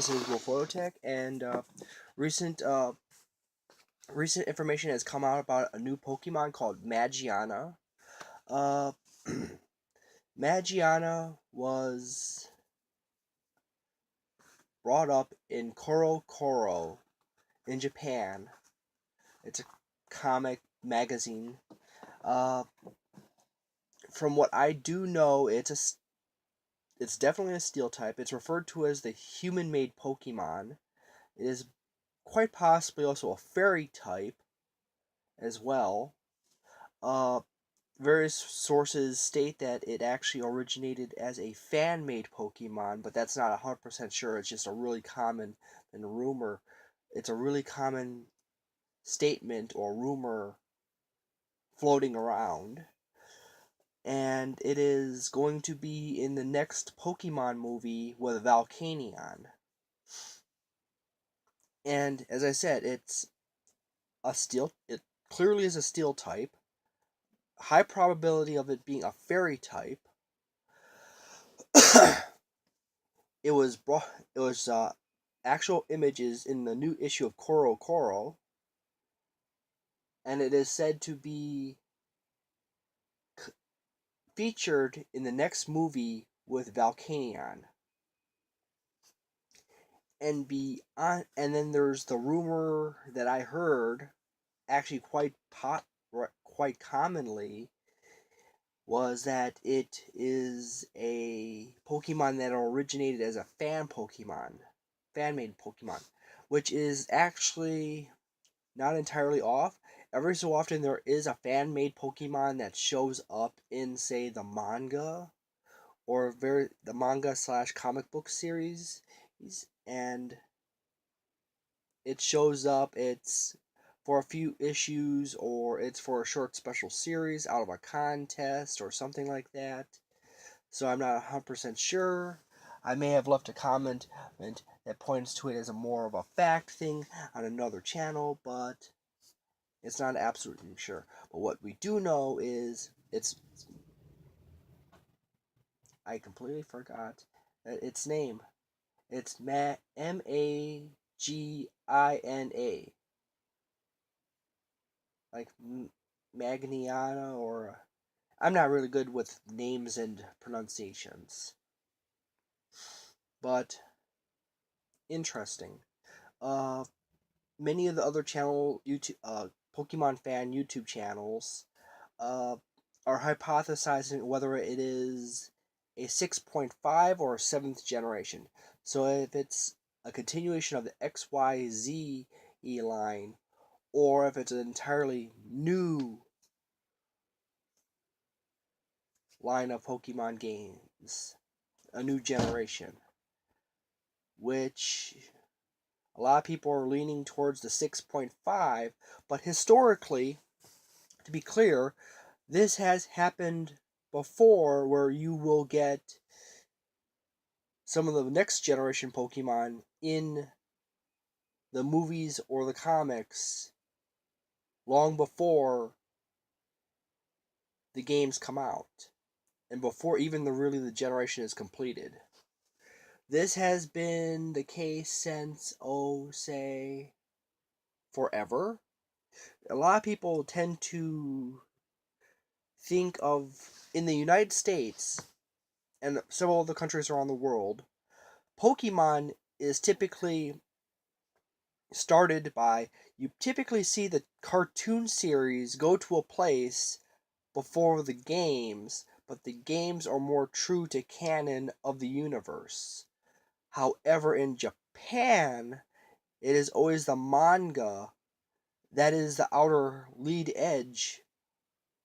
This is Wolfotech, and recent information has come out about a new Pokemon called Magiana. Uh, Magiana was brought up in Coro in Japan. It's a comic magazine. Uh, from what I do know, it's definitely a Steel type. It's referred to as the human-made Pokemon. It is quite possibly also a Fairy type as well. Uh, Various sources state that it actually originated as a fan-made Pokemon, but that's not 100% sure. It's just a really common rumor. It's a really common statement or rumor floating around. And it is going to be in the next Pokemon movie with Volcanion. And as I said, it clearly is a steel type. High probability of it being a fairy type. It was actual images in the new issue of Coro, and it is said to be featured in the next movie with Volcanion. And then there's the rumor that I heard, actually quite commonly, was that it is a Pokemon that originated as a fan-made Pokemon, which is actually not entirely off. Every so often there is a fan-made Pokemon that shows up in, say, the manga or the manga slash comic book series, and it shows up. It's for a few issues, or it's for a short special series out of a contest or something like that. So I'm not 100% sure. I may have left a comment that points to it as a more of a fact thing on another channel, but it's not absolutely sure. But what we do know is I completely forgot its name. It's Magina, like Magniana, or I'm not really good with names and pronunciations, but interesting. Uh, Many of the other Pokemon fan YouTube channels, uh, are hypothesizing whether it is a 6.5 or a 7th generation. So if it's a continuation of the XYZ line, or if it's an entirely new line of Pokemon games, a new generation, which a lot of people are leaning towards the 6.5, but historically, to be clear, this has happened before, where you will get some of the next generation Pokemon in the movies or the comics long before the games come out, and before even the generation is completed. This has been the case since, say, forever. A lot of people tend to think of, in the United States and several other countries around the world, Pokemon is typically started by, you typically see the cartoon series go to a place before the games, but the games are more true to canon of the universe. However, in Japan, it is always the manga that is the outer lead edge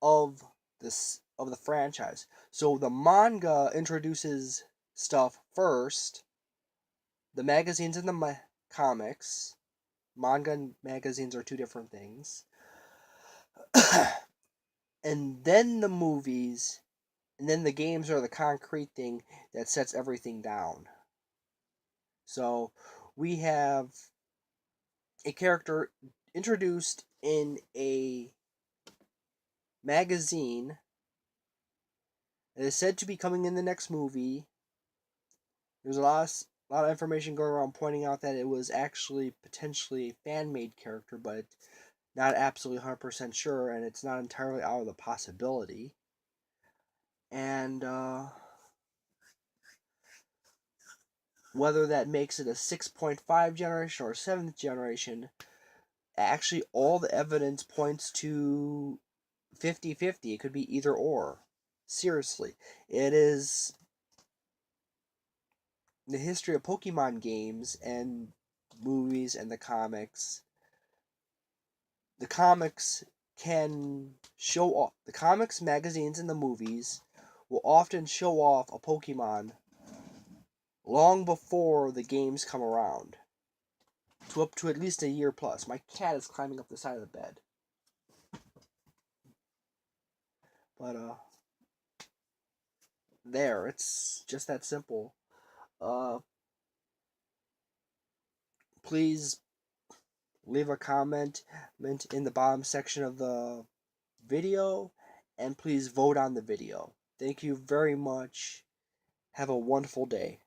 of the franchise. So the manga introduces stuff first, the magazines and the comics. Manga and magazines are two different things. And then the movies, and then the games are the concrete thing that sets everything down. So we have a character introduced in a magazine that is said to be coming in the next movie. There's a lot of a lot of information going around pointing out that it was actually potentially a fan-made character, but not absolutely 100% sure, and it's not entirely out of the possibility. And whether that makes it a 6.5 generation or a 7th generation, actually all the evidence points to 50-50. It could be either or. Seriously. It is the history of Pokemon games and movies and the comics. The comics can show off. The comics, magazines, and the movies will often show off a Pokemon long before the games come around. To up to at least a year plus. My cat is climbing up the side of the bed. But there, it's just that simple. Please leave a comment in the bottom section of the video, and please vote on the video. Thank you very much. Have a wonderful day.